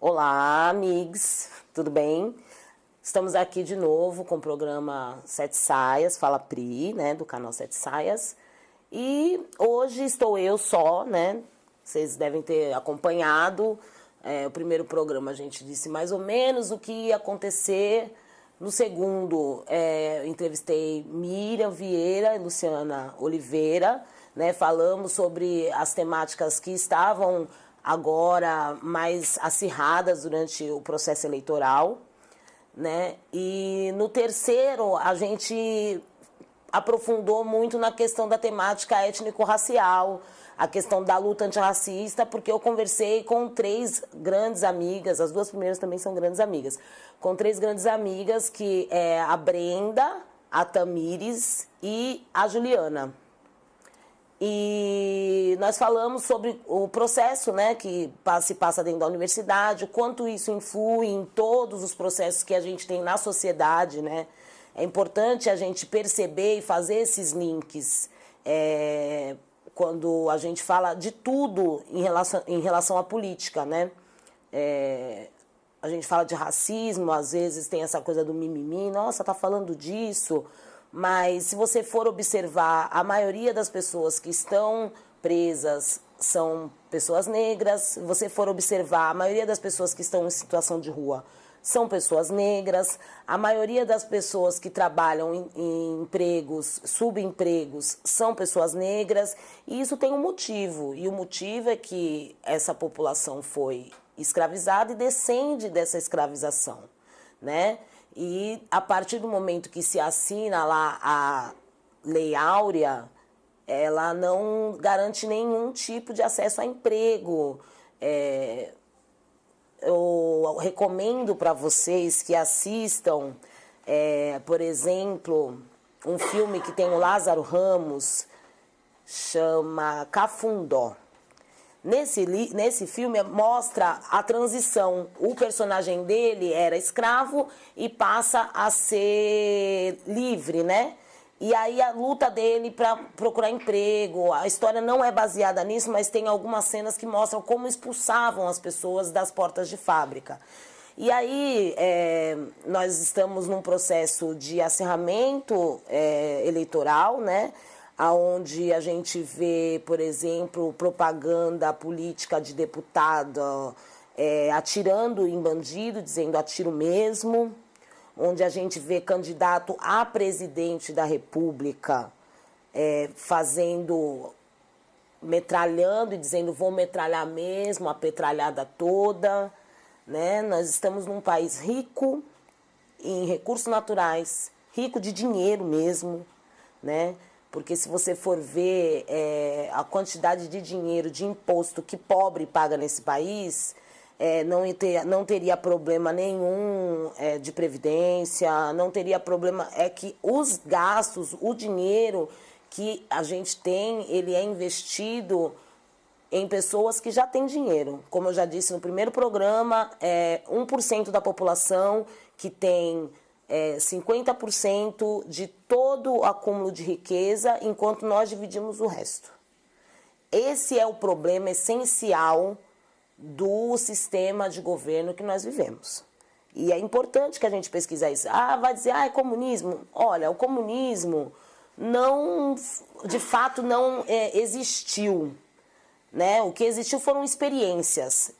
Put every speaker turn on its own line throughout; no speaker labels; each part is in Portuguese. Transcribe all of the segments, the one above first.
Olá, amigos, tudo bem? Estamos aqui de novo com o programa Sete Saias, Fala Pri, né, do canal Sete Saias. E hoje estou eu só, né? Vocês devem ter acompanhado. O primeiro programa a gente disse mais ou menos o que ia acontecer. No segundo, entrevistei Miriam Vieira e Luciana Oliveira, né? Falamos sobre as temáticas que estavam agora mais acirradas durante o processo eleitoral, né? E no terceiro, a gente aprofundou muito na questão da temática étnico-racial, a questão da luta antirracista, porque eu conversei com 3 grandes amigas, as 2 primeiras também são grandes amigas, com 3 grandes amigas, que é a Brenda, a Tamires e a Juliana. E nós falamos sobre o processo, né, que se passa dentro da universidade, o quanto isso influi em todos os processos que a gente tem na sociedade, né? É importante a gente perceber e fazer esses links quando a gente fala de tudo em relação à política, né? A gente fala de racismo, às vezes tem essa coisa do mimimi, nossa, tá falando disso. Mas se você for observar, a maioria das pessoas que estão presas são pessoas negras. Se você for observar, a maioria das pessoas que estão em situação de rua são pessoas negras. A maioria das pessoas que trabalham em empregos, subempregos, são pessoas negras. E isso tem um motivo. E o motivo é que essa população foi escravizada e descende dessa escravização, né? E a partir do momento que se assina lá a Lei Áurea, ela não garante nenhum tipo de acesso a emprego. Eu recomendo para vocês que assistam, por exemplo, um filme que tem o Lázaro Ramos, chama Cafundó. Nesse filme mostra a transição. O personagem dele era escravo e passa a ser livre, né? E aí a luta dele para procurar emprego. A história não é baseada nisso, mas tem algumas cenas que mostram como expulsavam as pessoas das portas de fábrica. E aí nós estamos num processo de acirramento eleitoral, né? Onde a gente vê, por exemplo, propaganda política de deputado atirando em bandido, dizendo atiro mesmo, onde a gente vê candidato a presidente da República metralhando e dizendo vou metralhar mesmo, a petralhada toda, né? Nós estamos num país rico em recursos naturais, rico de dinheiro mesmo, né? Porque se você for ver a quantidade de dinheiro, de imposto que pobre paga nesse país, não teria problema nenhum de previdência, não teria problema. É que os gastos, o dinheiro que a gente tem, ele é investido em pessoas que já têm dinheiro. Como eu já disse no primeiro programa, 1% da população que tem 50% de todo o acúmulo de riqueza, enquanto nós dividimos o resto. Esse é o problema essencial do sistema de governo que nós vivemos. E é importante que a gente pesquise isso. Vai dizer, é comunismo? Olha, o comunismo não, de fato não existiu, né? O que existiu foram experiências.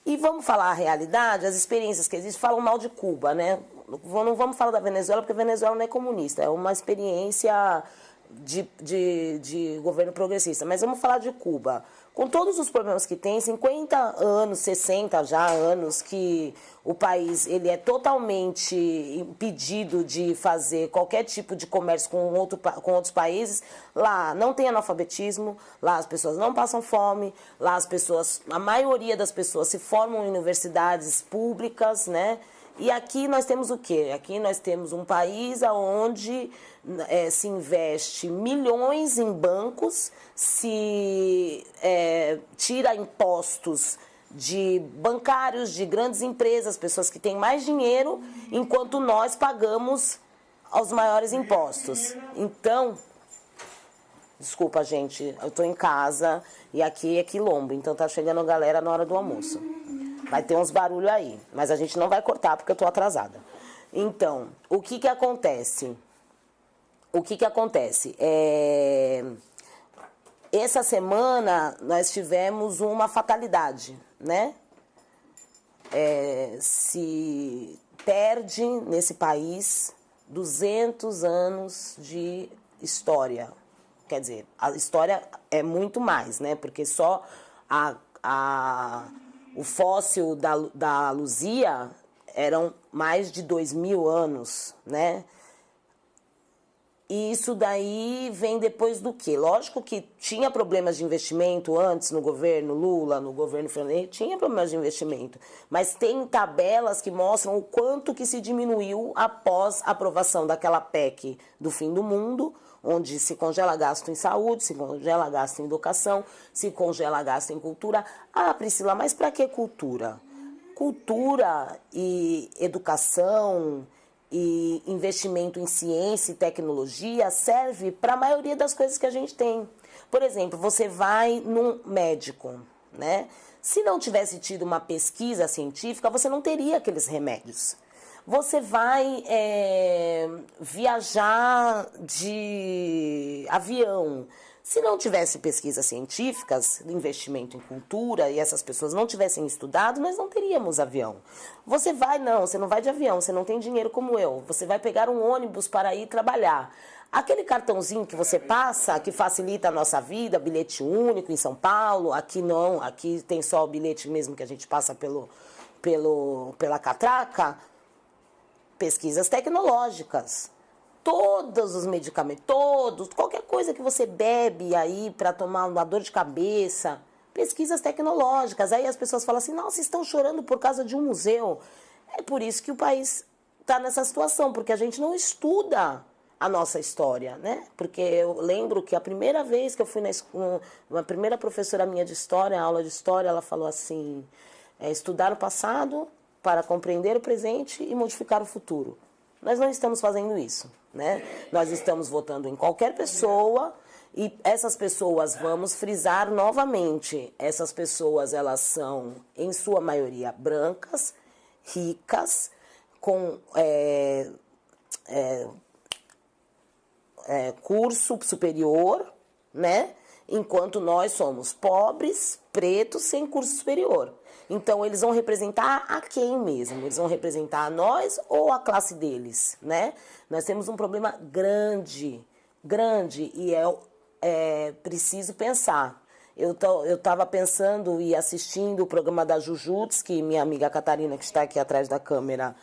E vamos falar a realidade, as experiências que existem falam mal de Cuba, né? Não vamos falar da Venezuela, porque a Venezuela não é comunista, é uma experiência de governo progressista. Mas vamos falar de Cuba. Com todos os problemas que tem, 50 anos, 60 já anos, que o país ele é totalmente impedido de fazer qualquer tipo de comércio com outros países. Lá não tem analfabetismo, lá as pessoas não passam fome, lá a maioria das pessoas se formam em universidades públicas, né? E aqui nós temos o quê? Aqui nós temos um país onde se investe milhões em bancos, se tira impostos de bancários, de grandes empresas, pessoas que têm mais dinheiro, enquanto nós pagamos os maiores impostos. Então, desculpa, gente, eu estou em casa e aqui é quilombo, então tá chegando a galera na hora do almoço. Vai ter uns barulhos aí, mas a gente não vai cortar porque eu tô atrasada. Então, o que acontece? Essa semana nós tivemos uma fatalidade, né? Se perde nesse país 200 anos de história. Quer dizer, a história é muito mais, né? Porque só o fóssil da Luzia eram mais de 2.000 anos, né? E isso daí vem depois do quê? Lógico que tinha problemas de investimento antes no governo Lula, no governo Fernando, tinha problemas de investimento. Mas tem tabelas que mostram o quanto que se diminuiu após a aprovação daquela PEC do fim do mundo, onde se congela gasto em saúde, se congela gasto em educação, se congela gasto em cultura. Ah, Priscila, mas para que cultura? Cultura e educação e investimento em ciência e tecnologia serve para a maioria das coisas que a gente tem. Por exemplo, você vai num médico, né? Se não tivesse tido uma pesquisa científica, você não teria aqueles remédios. Você vai viajar de avião. Se não tivesse pesquisas científicas, investimento em cultura e essas pessoas não tivessem estudado, nós não teríamos avião. Você não vai de avião, você não tem dinheiro como eu. Você vai pegar um ônibus para ir trabalhar. Aquele cartãozinho que você passa, que facilita a nossa vida, bilhete único em São Paulo, aqui não, aqui tem só o bilhete mesmo que a gente passa pela catraca. Pesquisas tecnológicas. Todos os medicamentos, qualquer coisa que você bebe aí para tomar uma dor de cabeça, pesquisas tecnológicas. Aí as pessoas falam assim, nossa, estão chorando por causa de um museu. É por isso que o país está nessa situação, porque a gente não estuda a nossa história, né? Porque eu lembro que a primeira vez que eu fui uma primeira professora minha de história, aula de história, ela falou assim, estudar o passado para compreender o presente e modificar o futuro. Nós não estamos fazendo isso, né? Nós estamos votando em qualquer pessoa e essas pessoas, vamos frisar novamente, essas pessoas, elas são, em sua maioria, brancas, ricas, com curso superior, né? Enquanto nós somos pobres, pretos, sem curso superior. Então, eles vão representar a quem mesmo? Eles vão representar a nós ou a classe deles, né? Nós temos um problema grande, e é preciso pensar. Eu estava pensando e assistindo o programa da Jujutsu, que minha amiga Catarina, que está aqui atrás da câmera,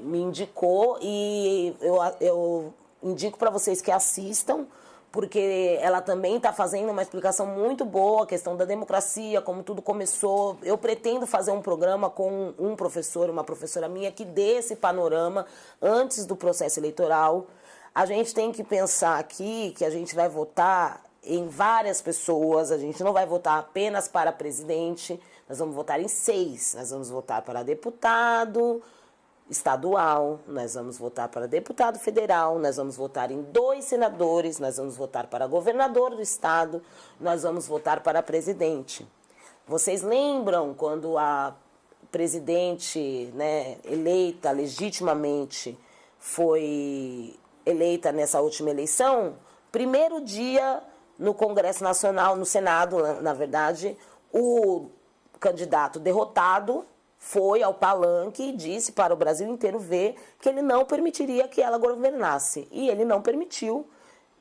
me indicou, e eu indico para vocês que assistam, porque ela também está fazendo uma explicação muito boa, a questão da democracia, como tudo começou. Eu pretendo fazer um programa com um professor, uma professora minha, que dê esse panorama antes do processo eleitoral. A gente tem que pensar aqui que a gente vai votar em várias pessoas, a gente não vai votar apenas para presidente, nós vamos votar em 6, nós vamos votar para deputado estadual, nós vamos votar para deputado federal, nós vamos votar em 2 senadores, nós vamos votar para governador do estado, nós vamos votar para presidente. Vocês lembram quando a presidente, né, eleita legitimamente foi eleita nessa última eleição? Primeiro dia no Congresso Nacional, no Senado, na verdade, o candidato derrotado foi ao palanque e disse para o Brasil inteiro ver que ele não permitiria que ela governasse. E ele não permitiu,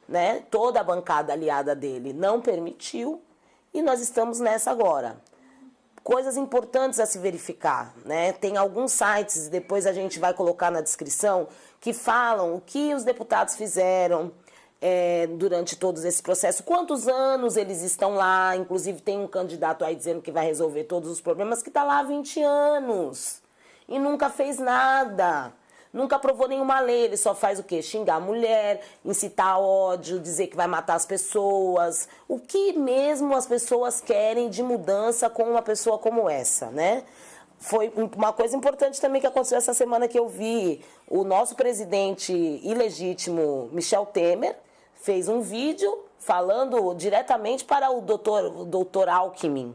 né? Toda a bancada aliada dele não permitiu, e nós estamos nessa agora. Coisas importantes a se verificar, né? Tem alguns sites, depois a gente vai colocar na descrição, que falam o que os deputados fizeram durante todos esse processo, quantos anos eles estão lá. Inclusive tem um candidato aí dizendo que vai resolver todos os problemas, que está lá há 20 anos e nunca fez nada, nunca aprovou nenhuma lei. Ele só faz o quê? Xingar a mulher, incitar ódio, dizer que vai matar as pessoas. O que mesmo as pessoas querem de mudança com uma pessoa como essa, né? Foi uma coisa importante também que aconteceu essa semana, que eu vi o nosso presidente ilegítimo, Michel Temer, fez um vídeo falando diretamente para o doutor Alckmin,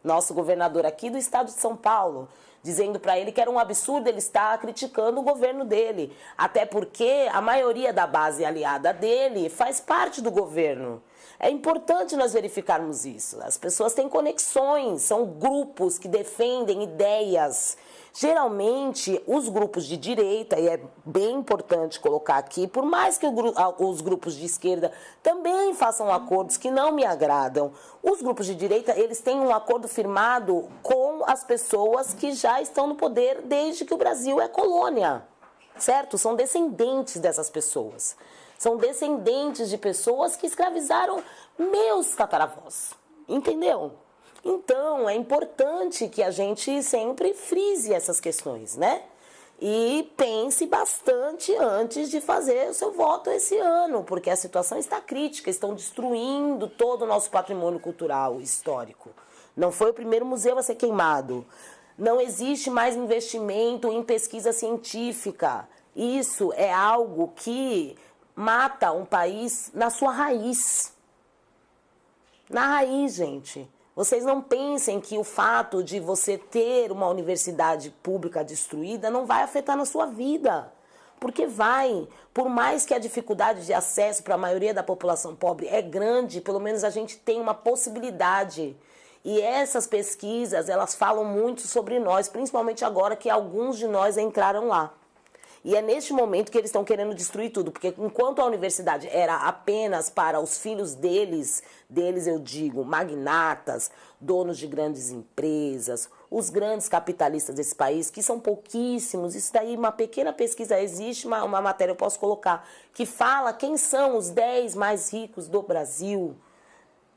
nosso governador aqui do estado de São Paulo, dizendo para ele que era um absurdo ele estar criticando o governo dele. Até porque a maioria da base aliada dele faz parte do governo. É importante nós verificarmos isso. As pessoas têm conexões, são grupos que defendem ideias. Geralmente, os grupos de direita, e é bem importante colocar aqui, por mais que os grupos de esquerda também façam acordos que não me agradam, os grupos de direita, eles têm um acordo firmado com as pessoas que já estão no poder desde que o Brasil é colônia, certo? São descendentes dessas pessoas. São descendentes de pessoas que escravizaram meus tataravós, entendeu? Então, é importante que a gente sempre frise essas questões, né? E pense bastante antes de fazer o seu voto esse ano, porque a situação está crítica, estão destruindo todo o nosso patrimônio cultural histórico. Não foi o primeiro museu a ser queimado. Não existe mais investimento em pesquisa científica. Isso é algo que mata um país na sua raiz. Na raiz, gente. Vocês não pensem que o fato de você ter uma universidade pública destruída não vai afetar na sua vida. Porque vai. Por mais que a dificuldade de acesso para a maioria da população pobre é grande, pelo menos a gente tem uma possibilidade. E essas pesquisas, elas falam muito sobre nós, principalmente agora que alguns de nós entraram lá. E é neste momento que eles estão querendo destruir tudo, porque enquanto a universidade era apenas para os filhos deles eu digo, magnatas, donos de grandes empresas, os grandes capitalistas desse país, que são pouquíssimos, isso daí uma pequena pesquisa, existe uma matéria, eu posso colocar, que fala quem são os 10 mais ricos do Brasil,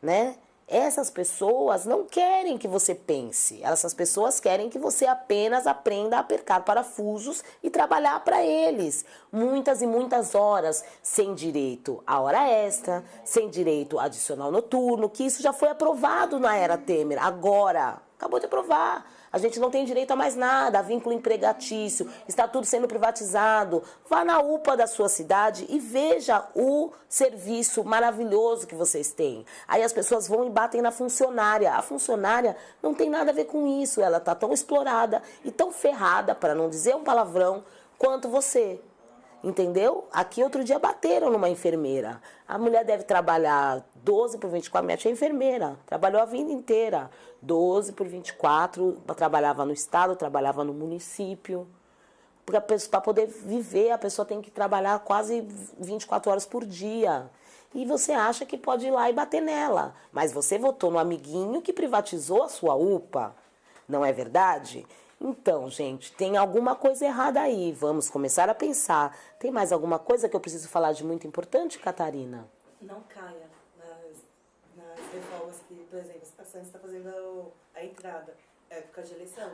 né? Essas pessoas não querem que você pense. Essas pessoas querem que você apenas aprenda a apertar parafusos e trabalhar para eles. Muitas e muitas horas, sem direito a hora extra, sem direito a adicional noturno, que isso já foi aprovado na era Temer. Agora, acabou de aprovar. A gente não tem direito a mais nada, a vínculo empregatício, está tudo sendo privatizado. Vá na UPA da sua cidade e veja o serviço maravilhoso que vocês têm. Aí as pessoas vão e batem na funcionária. A funcionária não tem nada a ver com isso, ela está tão explorada e tão ferrada, para não dizer um palavrão, quanto você. Entendeu? Aqui outro dia bateram numa enfermeira. A mulher deve trabalhar 12 por 24, minha tia é enfermeira, trabalhou a vida inteira. 12 por 24, trabalhava no estado, trabalhava no município. Porque para poder viver, a pessoa tem que trabalhar quase 24 horas por dia. E você acha que pode ir lá e bater nela. Mas você votou no amiguinho que privatizou a sua UPA. Não é verdade? Então, gente, tem alguma coisa errada aí. Vamos começar a pensar. Tem mais alguma coisa que eu preciso falar de muito importante, Catarina?
Não caia nas reformas que, por exemplo, a Santos está fazendo a entrada. Época de eleição.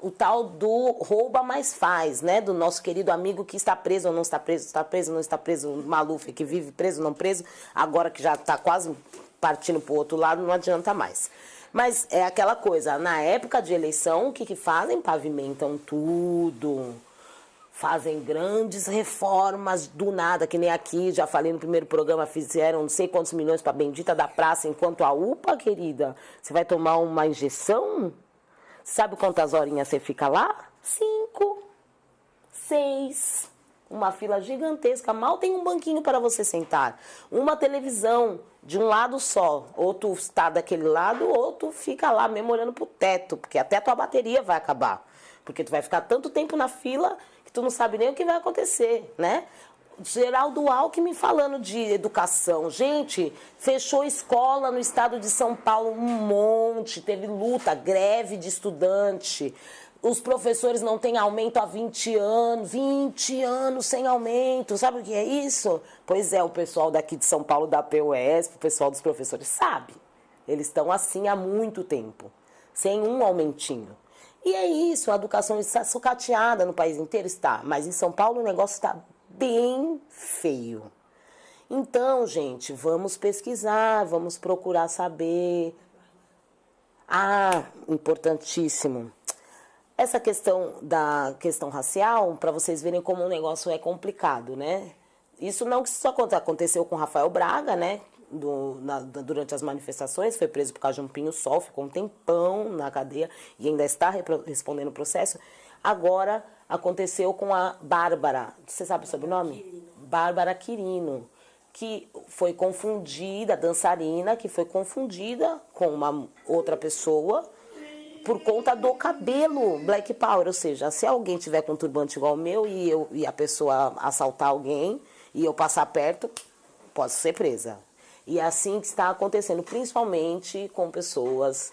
O tal do rouba mais faz, né? Do nosso querido amigo que está preso ou não está preso, não está preso, o Maluf, que vive preso ou não preso, agora que já está quase partindo para o outro lado, não adianta mais. Mas é aquela coisa, na época de eleição, o que fazem? Pavimentam tudo, fazem grandes reformas do nada, que nem aqui, já falei no primeiro programa, fizeram não sei quantos milhões para a bendita da praça, enquanto a UPA, querida, você vai tomar uma injeção? Sabe quantas horinhas você fica lá? 5, 6... Uma fila gigantesca, mal tem um banquinho para você sentar. Uma televisão de um lado só. Ou tu está daquele lado, ou tu fica lá mesmo olhando pro teto, porque até a tua bateria vai acabar. Porque tu vai ficar tanto tempo na fila que tu não sabe nem o que vai acontecer, né? Geraldo Alckmin falando de educação. Gente, fechou escola no estado de São Paulo, um monte, teve luta, greve de estudante. Os professores não têm aumento há 20 anos sem aumento. Sabe o que é isso? Pois é, o pessoal daqui de São Paulo, da PUESP, o pessoal dos professores, sabe. Eles estão assim há muito tempo, sem um aumentinho. E é isso, a educação está sucateada no país inteiro, está. Mas em São Paulo o negócio está bem feio. Então, gente, vamos pesquisar, vamos procurar saber. Importantíssimo. Essa questão da questão racial, para vocês verem como o negócio é complicado, né? Isso não que só aconteceu com Rafael Braga, né? durante as manifestações, foi preso por causa de um pinho-sol, ficou um tempão na cadeia e ainda está respondendo o processo. Agora aconteceu com a Bárbara, você sabe o sobrenome? Bárbara Quirino, que foi confundida, dançarina, que foi confundida com uma outra pessoa por conta do cabelo Black Power. Ou seja, se alguém tiver com um turbante igual o meu e a pessoa assaltar alguém e eu passar perto, posso ser presa. E é assim que está acontecendo, principalmente com pessoas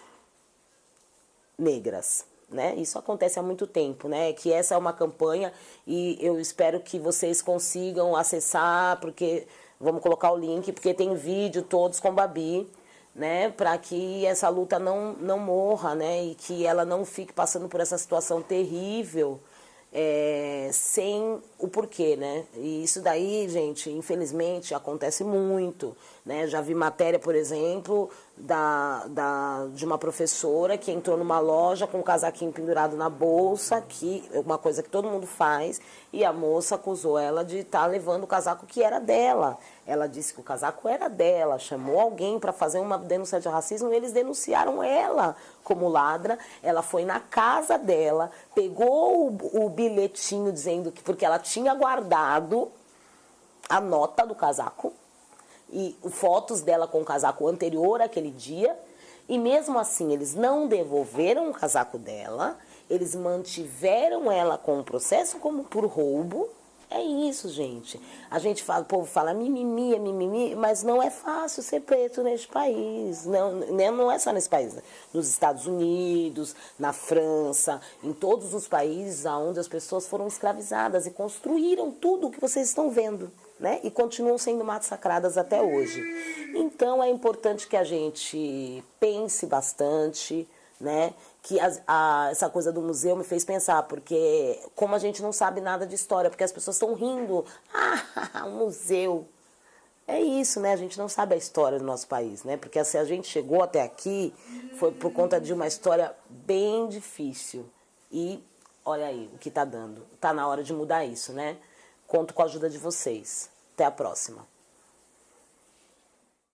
negras, né? Isso acontece há muito tempo, né? Que essa é uma campanha e eu espero que vocês consigam acessar, porque vamos colocar o link, porque tem vídeo todos com Babi, né? Para que essa luta não morra, né? E que ela não fique passando por essa situação terrível. Sem o porquê, né? E isso daí, gente, infelizmente acontece muito, né? Já vi matéria, por exemplo, de uma professora que entrou numa loja com um casaquinho pendurado na bolsa, que é uma coisa que todo mundo faz, e a moça acusou ela de estar levando o casaco que era dela. Ela disse que o casaco era dela, chamou alguém para fazer uma denúncia de racismo e eles denunciaram ela como ladra. Ela foi na casa dela, pegou o bilhetinho dizendo que porque ela tinha guardado a nota do casaco e fotos dela com o casaco anterior àquele dia, e mesmo assim eles não devolveram o casaco dela, eles mantiveram ela com o processo como por roubo. É isso, gente. A gente fala, o povo fala mimimi, é mimimi, mas não é fácil ser preto neste país. Não é só nesse país. Né? Nos Estados Unidos, na França, em todos os países onde as pessoas foram escravizadas e construíram tudo o que vocês estão vendo, né? E continuam sendo massacradas até hoje. Então é importante que a gente pense bastante, né? Que essa coisa do museu me fez pensar, porque como a gente não sabe nada de história, porque as pessoas estão rindo, um museu. É isso, né? A gente não sabe a história do nosso país, né? Porque se a gente chegou até aqui, foi por conta de uma história bem difícil. E olha aí o que tá dando. Tá na hora de mudar isso, né? Conto com a ajuda de vocês. Até a próxima.